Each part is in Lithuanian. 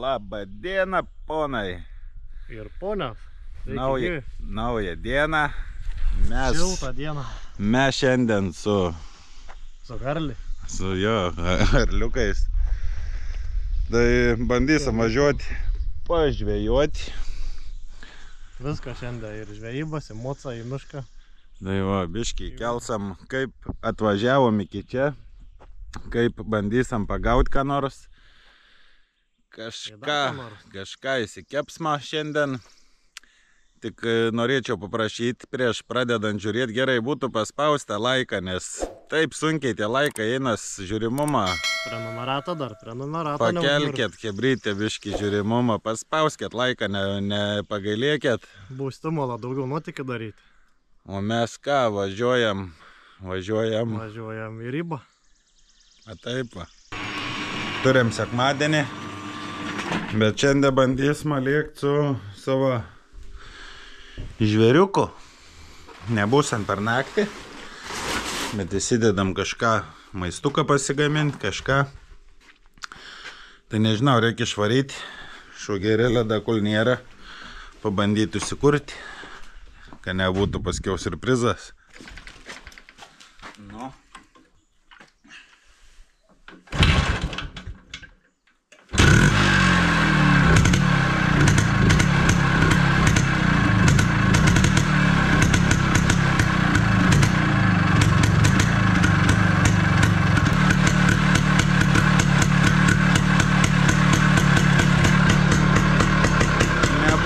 Labą dieną, ponai. Ir ponios. Naują dieną. Šiltą dieną. Mes šiandien su Harley. Su jo arliukais. Tai bandysim važiuoti, pažvejoti. Viską šiandien ir žvejybas, į mocą, į mišką. Tai va, biškį kelsam, kaip atvažiavom iki čia, kaip bandysim pagauti ką nors. Kažką įsikepsma šiandien. Tik norėčiau paprašyti prieš pradedant žiūrėti, gerai būtų paspausti laiką, nes taip sunkiai tie laikai einas žiūrimumą. Prenumeratą dar, prenumeratą. Pakelkit, hebrytė biškį žiūrimumą, paspauskit laiką, nepagailėkit. Bus stimulą daugiau nuotykių daryti. O mes ką, važiuojam. Važiuojam į ribą. A taip va. Turim sekmadienį, bet šiandien bandysime lėkti su savo žvėriuku. Nebūsim per naktį, bet įsidedam kažką, maistuką pasigaminti, kažką. Tai nežinau, reikia išvaryti šugerėlę, da kol nėra, pabandyti įsikurti, kad nebūtų paskiau surprizas. Nu.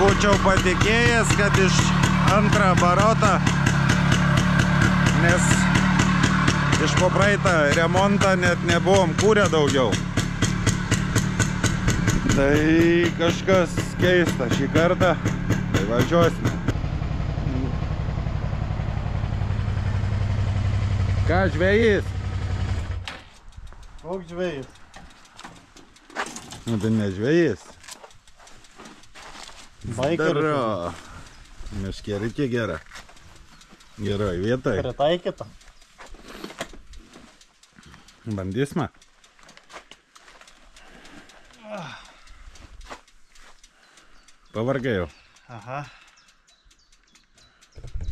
Būčiau patikėjęs, kad iš antrą barotą, nes iš po praeitą remontą net nebuvom kūrę daugiau. Tai kažkas keista šį kartą, tai važiuosime. Ką žvejys? Koks žvejys? Nu tai ne žvejys. Daro. Meškerikė gera. Geroj vietoj. Pritaikyta. Bandysime. Pavargai jau. Aha.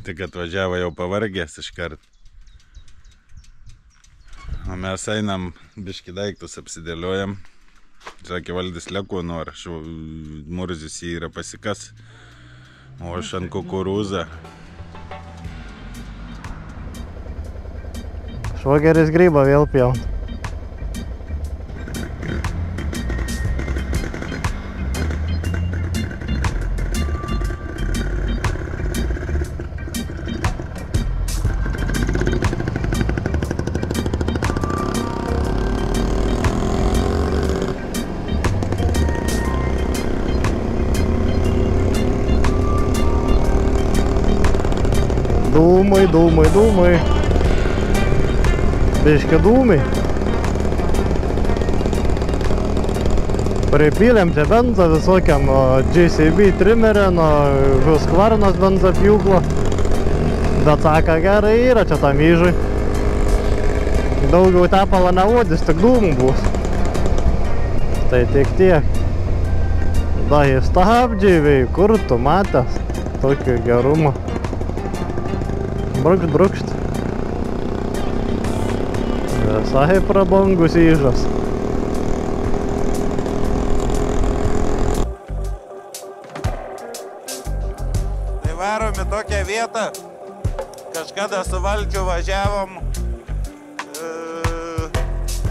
Tik atvažiavo jau pavargęs iškart. O mes einam, biškį daiktus apsidėliojam. Sakė, Valdis lėku nori, Murzis jį yra pasikas, o aš ant kukurūzą. Švogeris grybą vėl pjaut. Dūmai. Biškį dūmai. Pripylėm čia benzą visokiam JCB trimerę, nuo Husqvarnos benzo pjūklo. Bet sako, gerai yra čia tam įžui. Daugiau tepalo nevodys, tik dūmų bus. Tai tik tiek. Da, jis stabdžiai, kur tu matęs tokio gerumo. Brukšt. Visai prabangus įžas. Tai varom į tokią vietą. Kažkada su Valdžiu važiavom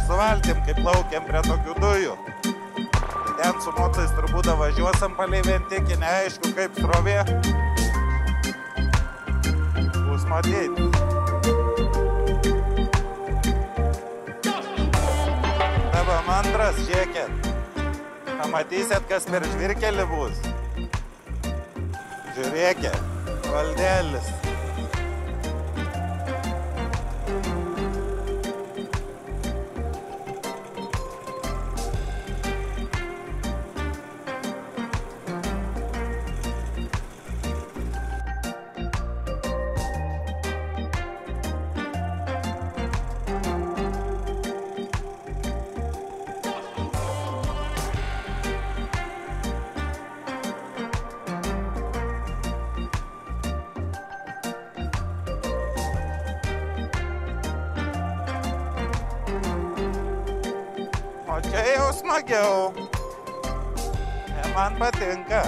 su valtim, kaip plaukiam prie tokių dujų. Tai ten su motais turbūt važiuosim palei Ventikį, neaišku kaip srovė. Matyti. Dabar antras, žiūrėkit. Pamatysit, kas per žvirkelį bus. Žiūrėkit, Valdelis. tai jau smagiau. Man patinka.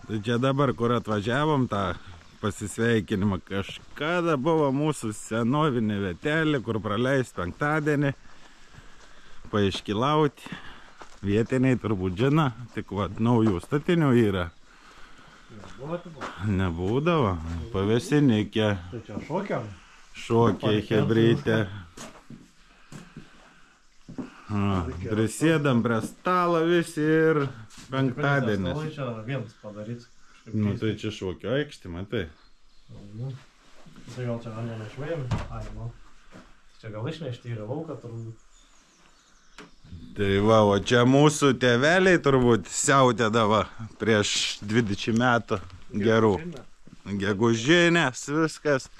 Tai čia dabar, kur atvažiavom tą pasisveikinimą, kažkada buvo mūsų senovinė vietelė, kur praleis penktadienį, paiškilauti. Vietiniai turbūt žino, tik naujų statinių yra. Nebūdavo. Pavesinikė. Tai čia šokiam? Šokiai, hebrytė. Prisėdam prie stalo visi ir penktadienis. Čia vienas padarys. Nu tai čia šokio aikštė, matai. Tai gal čia nenešvėjami? Ai, nu. Čia gal išnešti ir lauką turbūt. Tai va, o čia mūsų tėveliai turbūt siautėdavo prieš 20 metų gerų. Gegužinės, viskas.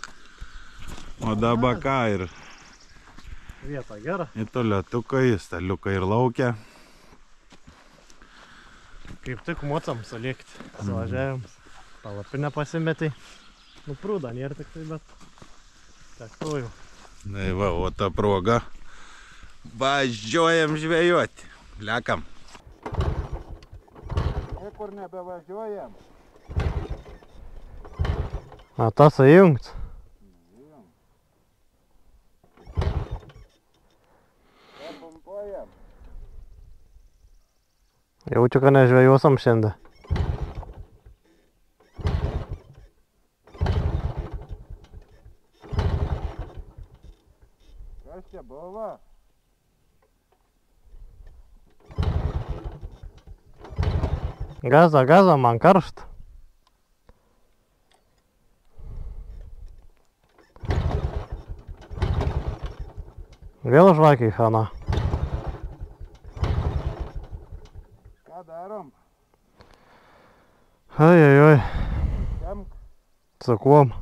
O dabar ką ir... Vieta gera. Į tualetukai, staliukai ir laukia. Kaip tik mocam salikti. Suvažiavim. Palapinę pasimetė. Nu prūda nėra tik tai, bet... Tektuoju. Tai va, o ta proga. Važiuojam žvejoti. Lekam. Niekur nebevažiuojam. A tas įjungt? Jaučiu, kad nežvejosim šiandien. Kas čia buvo? Gaza, man karšta. Vėl žvakiai, Hana. Ką darom? Oi. Temk. Su kuom?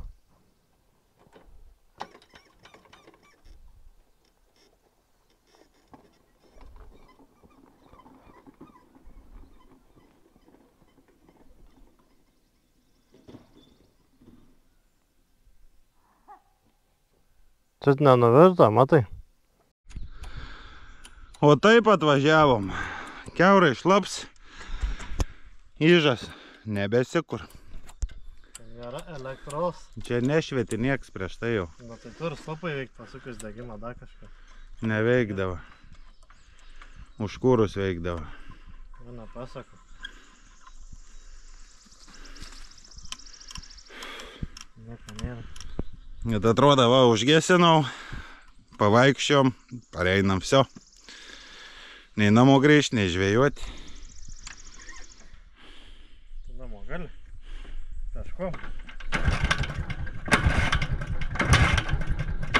Čia nenuvirta, matai? O taip atvažiavom. Kiaurai šlaps. Įžas nebesikur. Nėra elektros. Čia nešvieti nieks prieš tai jau. Na tai turi slopai veikti, pasukus degimą dar kažką. Neveikdavo. Užkūrus veikdavo. Vieną pasaku. Nieko nėra. Net atrodo, va, užgesinau, pavaikščiom, pareinam vsio. Nei namo grįžti, nei žvejoti. Tai namo gali? Taškom.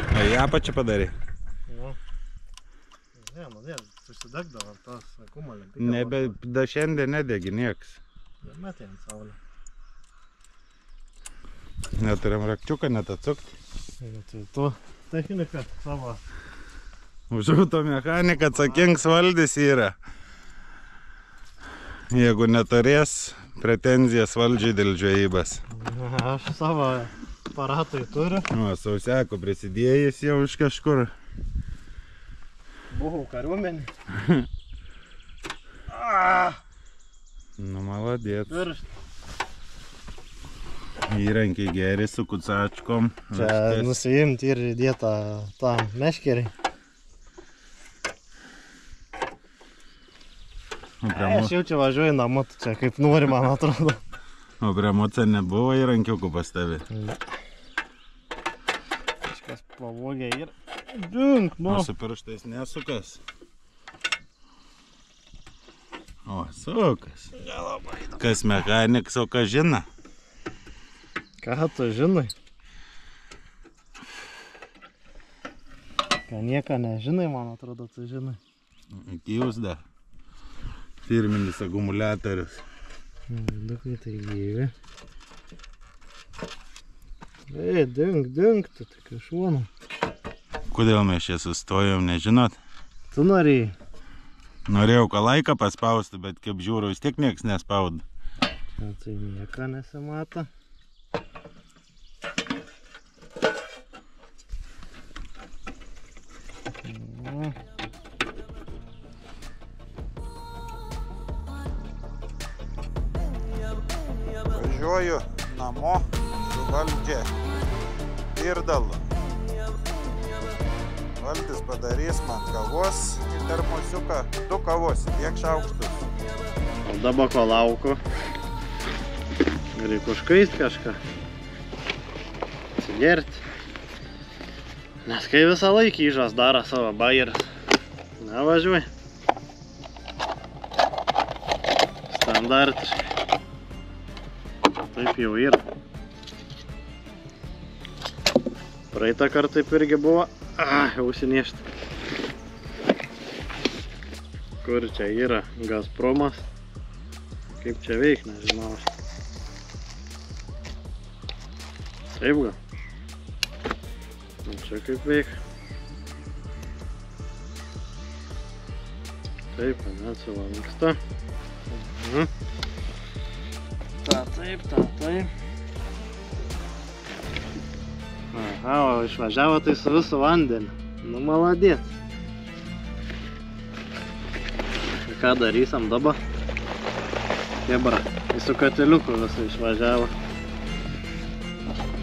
A į apačią padarė? Nu. Ne, susidegdavo tas kumalėm. Nebe, da šiandien nedegi nieks. Metė ant saulę. Neturim rakčiuką net atsukti. Tai tu techniką savo. Už automechaniką atsakingas valdys yra. Jeigu neturės pretenzijas valdžiai dėl žvejybos. Aš savo aparatai turiu. O, Sauseko prisidėjęs jau iš kažkur. Buvau kariuomenį. Nu, maladėt. Piršt. Įrankiai geri su kucačkom. Čia nusiimti ir įdėta tam meškerį. Aš jau čia važiuoju namo, čia kaip nori, man atrodo. O prie moca nebuvo įrankiukų pas tavį? Ne. Kažkas pavogė ir... Dink, nu. O su pirštais nesukas? O, sukas. Kas mechanikas, o kas žina? Ką tu žinai? Ką nieko nežinai, man atrodo, tu žinai. Jūs da. Firminis akumuliatorius. Dukai tai gyvi. Dink, tu tik iš šono. Kodėl mes čia sustojom, nežinot? Tu norėjai? Norėjau ką laiką paspausti, bet kaip žiūriu, vis tiek nieks nespauda. Tai nieko nesimato. Važiuoju namo su Valdžia Pirdalu. Valdis padarys man kavos į termosiuką. 2 kavos, tiek šaukštus. O dabar ko lauku. Reikia užkaist kažką. Atsigerti. Nes kai visą laiką įžas daro savo bajeris. Na, važiuoj. Standartiškai. Taip jau yra. Praeitą kartą taip irgi buvo. Ausinėšti. Kur čia yra Gazpromas? Kaip čia veik, nežinau. Taip gal. Čia kaip veik. Taip, neatsilanksta. Ta taip. Aha, o išvažiavo tai su visu vandeniu. Nu, maladėt. Ką darysim dabar? Kebra, su katiliuku visą išvažiavo.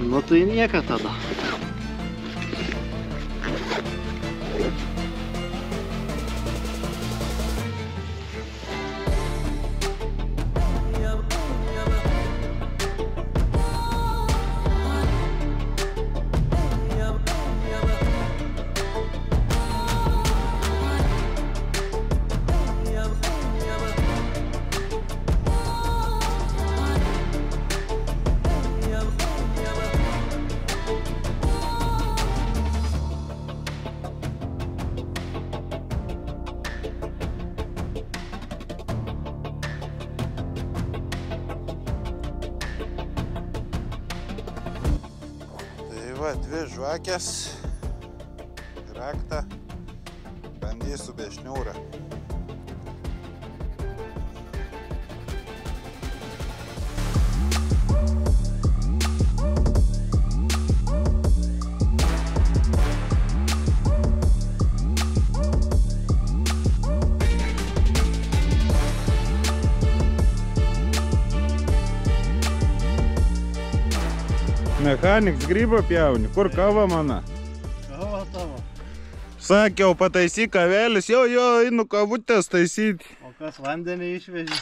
Nu, tai nieka tada. Va, 2 žvakės, raktą, bandysiu be šniūrą. Mechaniks grybą pjauni, kur kava mana? Kava tavo. Sakiau, pataisyk kavelis, jo, einu kavutės taisyti. O kas vandenį išvežė?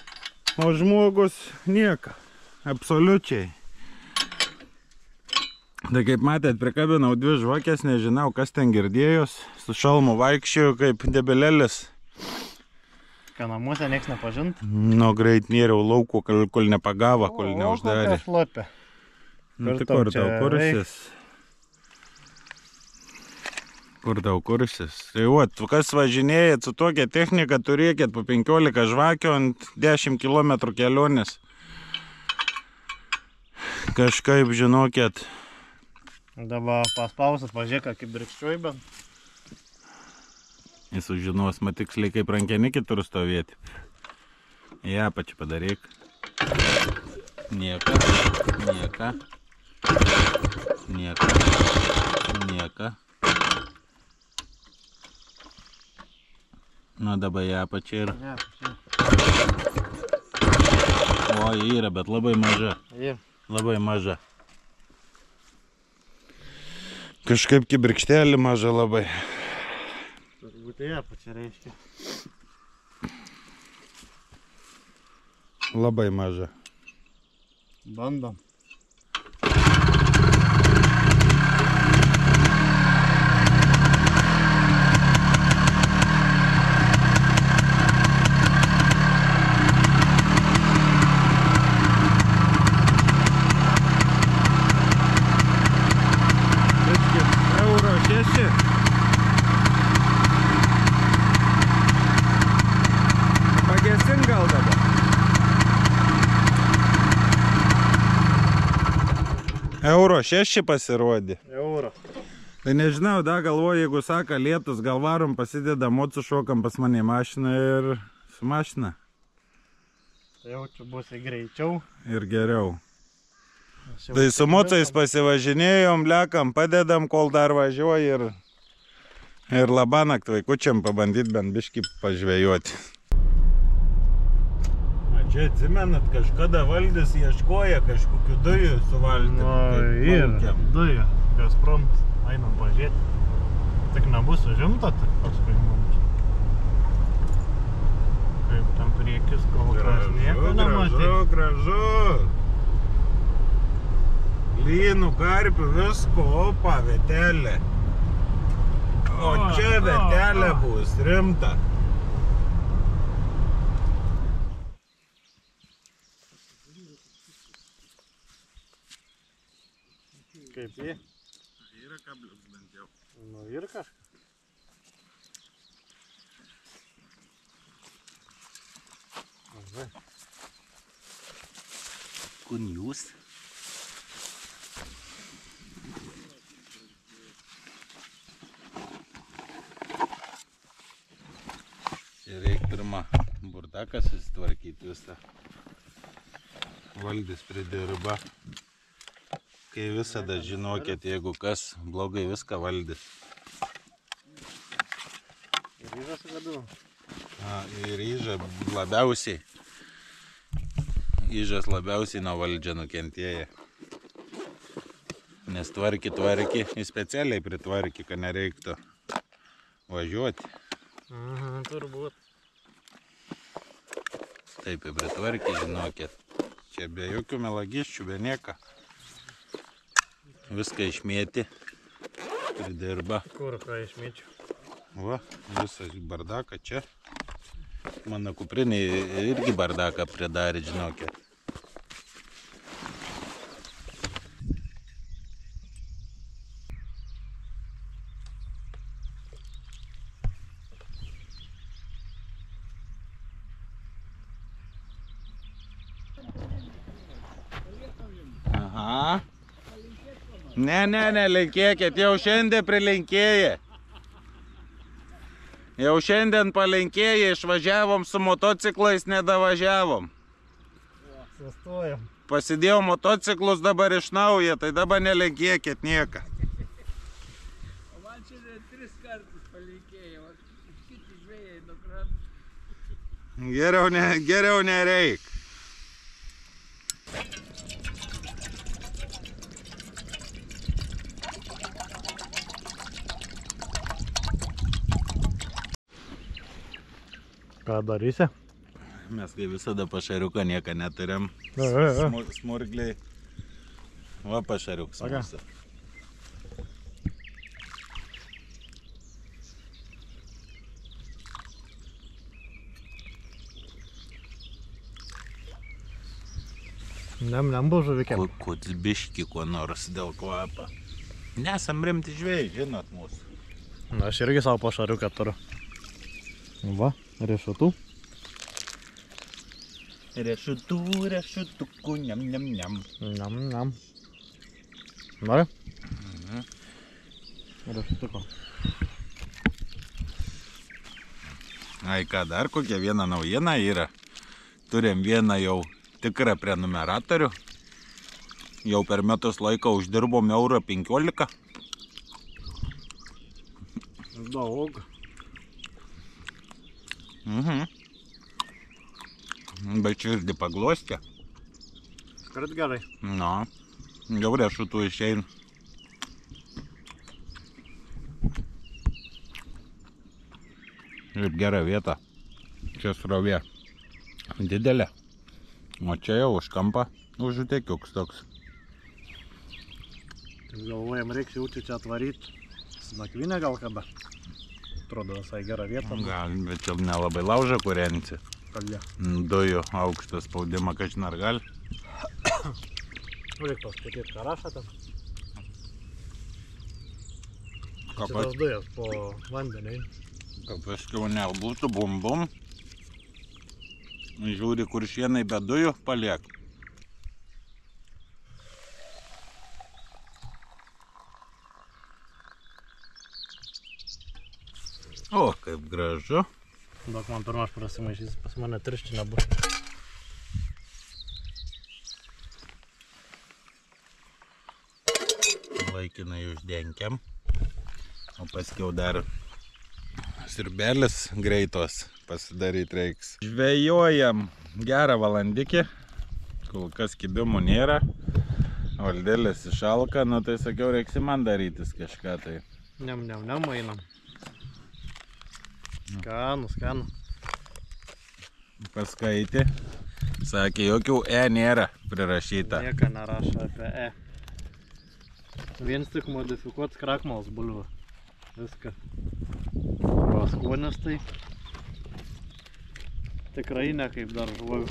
O žmogus nieka, absoliučiai. Tai kaip matėt, prikabinau 2 žvakės, nežinau, kas ten girdėjos. Su šalmu vaikščioju kaip debelėlis. Ką namuose nieks nepažint? Nu, greit nėriau lauko, kol nepagavo, kol neuždarė. O, kokia šlapė. Nu, tai kur tau kursis? Kur tau kursis? Tai vat, kas važinėjat su tokia technika, turėkit po 15 žvakių ant 10 km kelionės. Kažkaip žinokit. Dabar paspausit, pažiūrėk, kaip drikščiuoj, bet. Jis sužinos, tiksliai kaip rankenikį turi stovėti. Į apačią padaryk. Nieka. Nu, dabar į apačią ir... O, yra, bet labai maža. Labai maža. Kažkaip kibirkštelį maža labai. Turbūt į apačią reiškia. Labai maža. Bandom. Euro 6 pasirodė. Euro. Tai nežinau, da galvoju, jeigu saka lietus, gal varom pasideda mocu šokam pas mane į mašiną ir su mašina. Tai jau čia bus greičiau. Ir geriau. Tai su mocais pasivažinėjom, lekam, padedam, kol dar važiuoju ir labanakt vaikučiam pabandyt bent biškį pažvejoti. Čia atsimenat, kažkada Valdis ieškoja kažkokių dujų su valtim. Ir dujų. Gazpromas. Einam pažiūrėti. Tik nebus užimta, tai paskui mums. Kaip tam priekis, kol kas nieko nematyti. Gražu. Lynų, karpių, visko, opa, vietelė. O čia vietelė bus rimta. Kaip jį? Yra kablius bent jau. Nu ir kažkas. Kun jūs? Čia reikia pirmą burdaką susitvarkyti visą. Valdis pridirba. Kai visada žinokit, jeigu kas blogai viską Valdis. Ir ryžą sugadau. Ir ryžą labiausiai. Ryžas labiausiai nuo Valdžio nukentėja. Nes tvarki, jis specialiai pritvarki, kad nereiktų važiuoti. Turbūt. Taip, pritvarki, žinokit. Čia be jokių melagiščių, be nieko. Viską išmėti, pridirba. Kur ką išmėčiau? Va, visą bardaką čia. Mano kuprinė irgi bardaką pridarė, žinokit. Aha. Ne, linkėkit, jau šiandien prilinkėję. Jau šiandien palinkėję, išvažiavom su motociklais, nedavažiavom. Sustojom. Pasidėjau motociklus dabar iš naujo, tai dabar nelinkėkit nieką. O man šiandien 3 kartus palinkėjo, kiti žvėjai nuo kranto. Geriau nereik. Ką darysi? Mes kaip visada pašariuką nieką neturiam. Smurgliai. Va pašariuks mūsų. Nembu žuvikiam. Kutsbiški kuo nors dėl kvapą. Nesam rimti žvėjai, žinot mūsų. Na, aš irgi savo pašariuką turiu. Va, riešutų. Riešutukų, niam. Niam. Nori? Riešutuko. Ai ką, dar kokia viena naujiena yra. Turim vieną jau tikrą prenumeratorių. Jau per metus laiko uždirbom €15. Daug. Bet širdį paglostė. Skart gerai. Na, jau riešutų išeina. Kaip gera vieta. Čia srovė didelė. O čia jau už kampą užutekiuks toks. Galvojam, reiks jau čia atvaryti. Nakvinę gal kada. Atrodo visai gera vieta. Gal, bet čia nelabai lauža kūrenci. Kalė. Dujų aukštą spaudimą, kažin ar gali. Reikia pastatyti garažą ten. Ką Šitas dujas po vandenį. Kad paskiau nebūtų bum. Žiūri, kur šienai be dujų paliek. kaip gražu. Duok man pirma, aš prasimaišysiu, pas mane tirščių nebus. Laikinai uždenkiam. O paskiau dar sirbelis greitos pasidaryti reiks. Žvejojam gerą valandikį. Kol kas kibimų nėra. Valdėlis išalka, nu tai sakiau, reiks man darytis kažką tai. Nem, einam. Skanu. Paskaitė. Sakė, jokių E nėra prirašyta. Nieka nerašo apie E. Vien tik modifikuots krakmols bulva. Viską. O skonis tai tikrai ne kaip daržovių.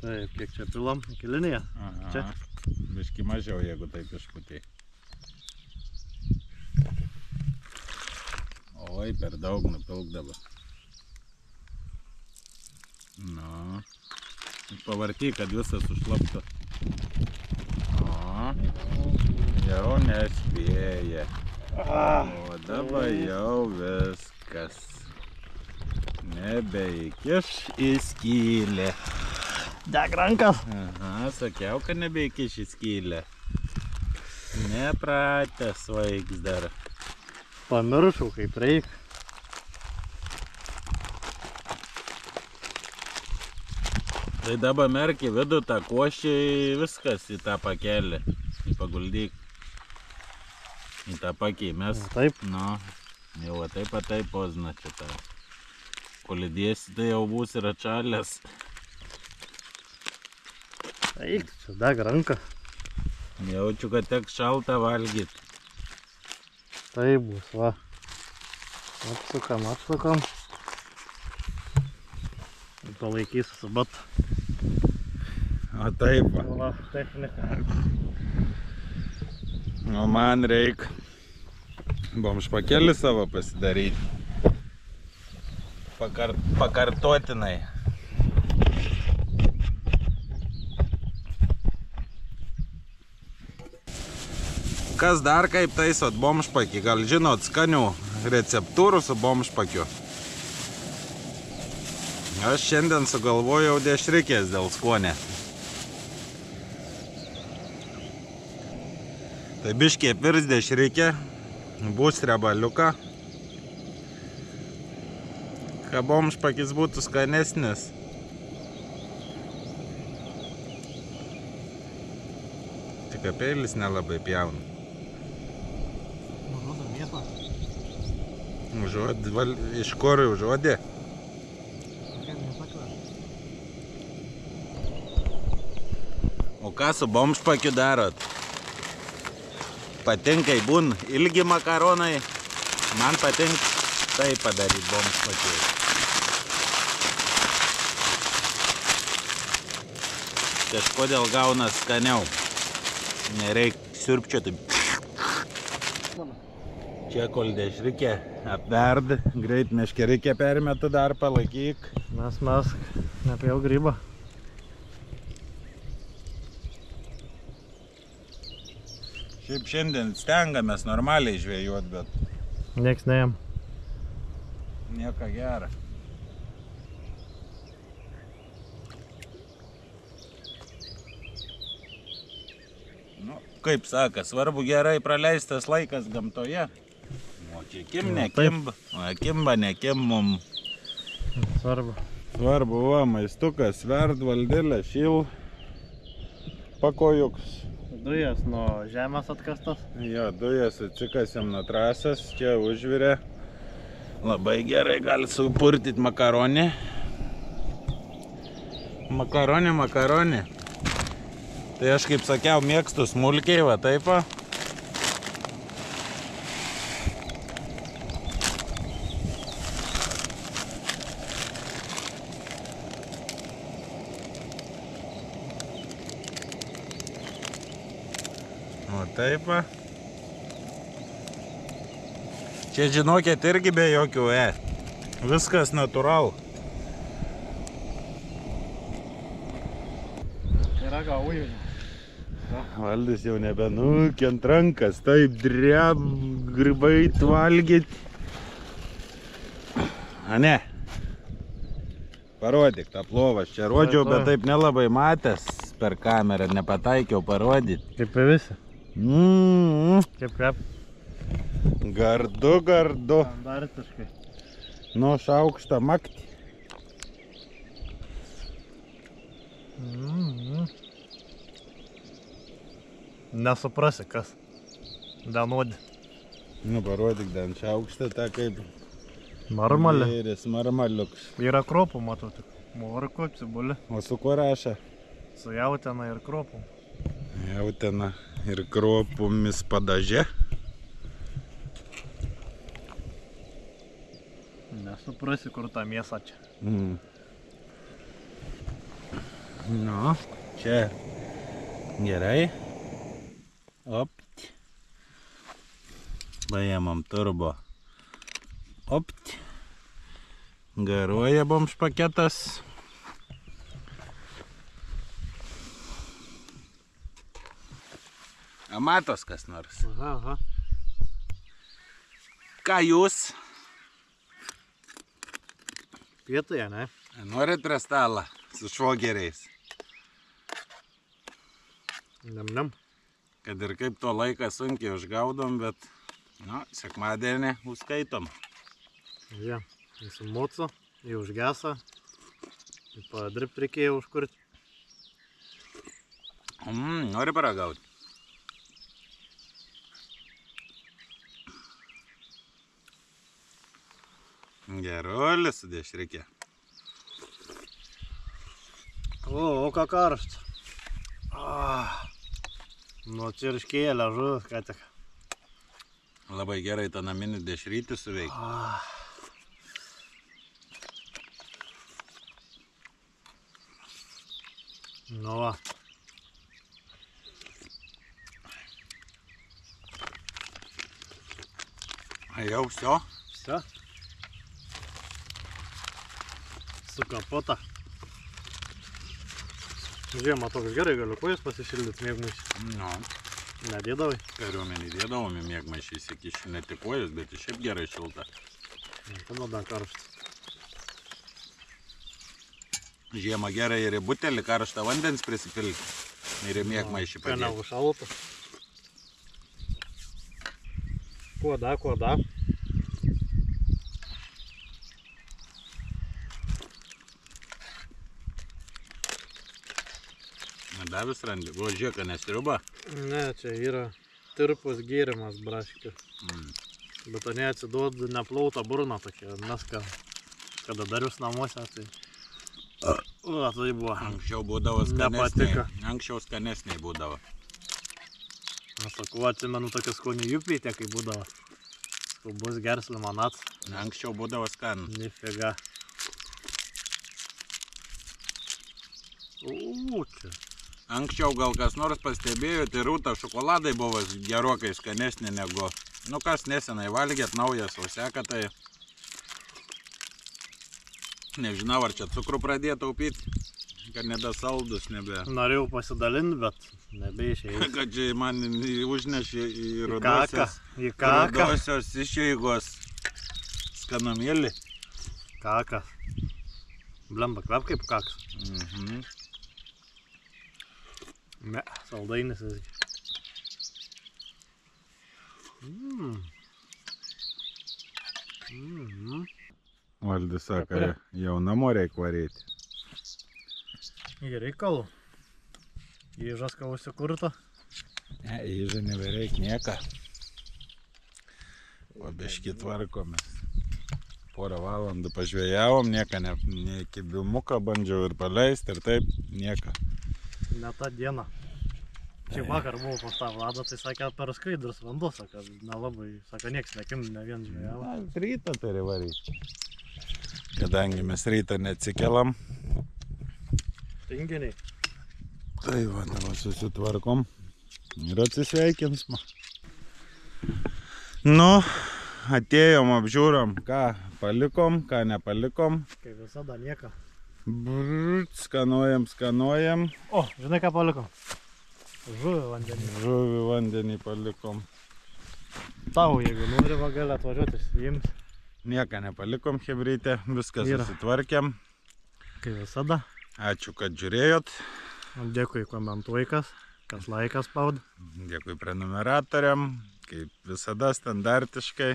Taip, kiek čia pilam? Iki liniją? Čia? Biški mažiau, jeigu taip išputė. Oi, per daug nupilk dabar. Nu. Pavartyk, kad visas užlaptų. O, jau nespėja. O dabar jau viskas. Nebeįkiš į skylę. Deg rankas. Aha, sakiau, kad nebeįkiš į skylę. Nepratęs vaiks dar. Pamiršau, kaip reik. Tai dabar merk į vidų tą košį, viskas į tą pakelį. Į paguldyk. Į tą pakį mes. Taip. Nu, jau taip pozna čia tą. Kol įdėsi, tai jau bus ir atšalęs. Eik, čia deg ranką. Jaučiu, kad teks šaltą valgyt. Tai bus, va. Apsukam. Palaikysiu su batu. O taip va. Va, technika. O man reik bomžpakelį savo pasidaryti. Pakartotinai. Kas dar kaip taisot bomžpakį? Gal žinot skanių receptūrų su bomžpakiu? Aš šiandien sugalvojau dešrikės dėl skonė. Tai biškiai apvirs dešrikę, bus riebaliuką. Kad bomžpakis būtų skanesnis. Tik peilis nelabai pjauna. Iš kur užuodė? O ką su bomžpakiu darot? Patinka būn ilgi makaronai. Man patinka tai padaryti bomžpakiu. Kažkodėl gauna skaniau. Nereik siurbčioti. Čia kol dešrikė apverd, greit meškerikė permetu dar palaikyk. Mes nepjau grybą. Šiaip šiandien stengiamės normaliai žvejot, bet Nieks neėm. nieko gera. Nu, kaip saka, svarbu gerai praleistas laikas gamtoje. O čia kimba, nekim mum. Svarbu. Svarbu, va, maistukas, sverd, valdėlė, šil, pakojuks. Dujas nuo žemės atkastas. Jo, dujas atsikasėm nuo trasas, čia užvirė. Labai gerai gali supurtyti makaronį. Makaronį. Tai aš, kaip sakiau, mėgstu smulkiai, va taip va. O taip va. Čia žinokit irgi be jokių E. Viskas natural. Yra gal ujų. Valdis jau nebenukent rankas, taip dreb, grybai valgyt. A ne, parodyk tą plovą, aš čia rodžiau, bet taip nelabai matęs per kamerą, nepataikiau parodyti. Kaip ir visi. Kaip. Gardu. Standartiškai. Nu, šaukštą makti. Nesuprasi, kas. Danodį. Nu, parodyk dan šaukštą tą kaip... Marmalė. Gėris, marmaliuks. Yra kropų, matau tik. Morko, cibulė. O su kuo rašą? Su jautiena ir kropų. Jautiena ir kropomis padaže. Nesuprasi, kur ta mėsa čia. Nu, čia gerai. Opt. Paėmam turbo. Opt. Garuoja bomž paketas. A matos kas nors? Aha. Ką jūs? Pietoje, ne? Norit prie stalą su švogeriais? Nem. Kad ir kaip to laiką sunkiai užgaudom, bet, nu, sekmadienį užskaitom. Ja, su mocu, jį užgesą. Padirbt reikėjo užkurti. Nori paragauti? Geruolis su dešrikė. O ką karšta. Nu, čirškėlė žuvis, ką tik. Labai gerai tą naminį dešrytį suveikti. Nu va. Jau всё. Все. Su kapota. Žiemą toks gerai galiu kojas pasišildyti mėgmaišį. Nu, Nedėdavai? kariuomenį dėdavom į mėgmaišį įsikišti, ne tik kojas, bet ir šiaip gerai šilta. Tada dar karšta. Žiemą gerai ir į butelį karštą vandens prisipilti. Ir į mėgmaišį padėti. Kanalų šalta. Kuo da. Davis randi. O žiūrėk, nesriuba? Ne, čia yra tirpus gėrimas braškių. Bet to neatsiduoda neplauta burna tokia, nes kada darius namuose, tai... Tai buvo. Anksčiau būdavo skanesniai. Anksčiau skanesniai būdavo. Aš sakau, atsimenu tokia skonį jupytė, kai būdavo. Bus geras limonats. Anksčiau būdavo skan. Nifiga. Čia. Anksčiau gal kas nors pastebėjo, tai rūta šokoladai buvo gerokai skanesnė negu... Nu kas nesenai valgėt, naujas auseka, tai... Nežinau, ar čia cukrų pradėjo taupyti, kad nebesaldus, nebe... Norėjau pasidalinti, bet nebeišėjau. Kad čia man užnešė į rudosios išeigos skanamėlį. Kakas. Blemba, kvep kaip kakas. Ne, saldainis visgi. Valdis sako, jau namo reik varėti. Gerai kalų. Įžas ką užsikurto. Ne, įžą nebereik nieką. O biškį tvarkomės. Porą valandų pažvėjavom, nieką, ne kibimuką bandžiau ir paleisti ir taip, nieką. Ne tą dieną. Čia vakar buvo pas tą Vladą, tai sakė, per skaidrus vanduo, sakė, nelabai, sakė, nieks nekim, ne vien žvėjavo. Rytą turi varyti. Kadangi mes rytą neatsikelam. Tinginiai. Tai va, dabar susitvarkom ir atsisveikinsma. Nu, atėjom, apžiūrom, ką palikom, ką nepalikom. Kaip visada nieko. Skanuojam. O, žinai ką palikom? Žuvį vandenį. Žuvį vandenį palikom. Tau, jeigu nori, va gali atvažiuoti, įsijims. Nieką nepalikom, chebrytė, viską Yra. susitvarkėm. Kaip visada. Ačiū, kad žiūrėjot. Dėkui komentuojikas, kas laikas spaud. Dėkui prenumeratoriam, kaip visada standartiškai.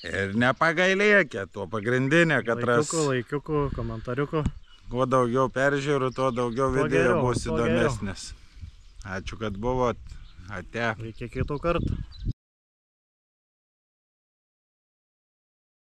Ir nepagailėkit, tuo pagrindinė, kad ras Laikiukų, komentariukų. kuo daugiau peržiūrų, tuo daugiau Tuo video geriau, bus tuo geriau. įdomesnis. Ačiū, kad buvot. Ate. Iki kitų kartų.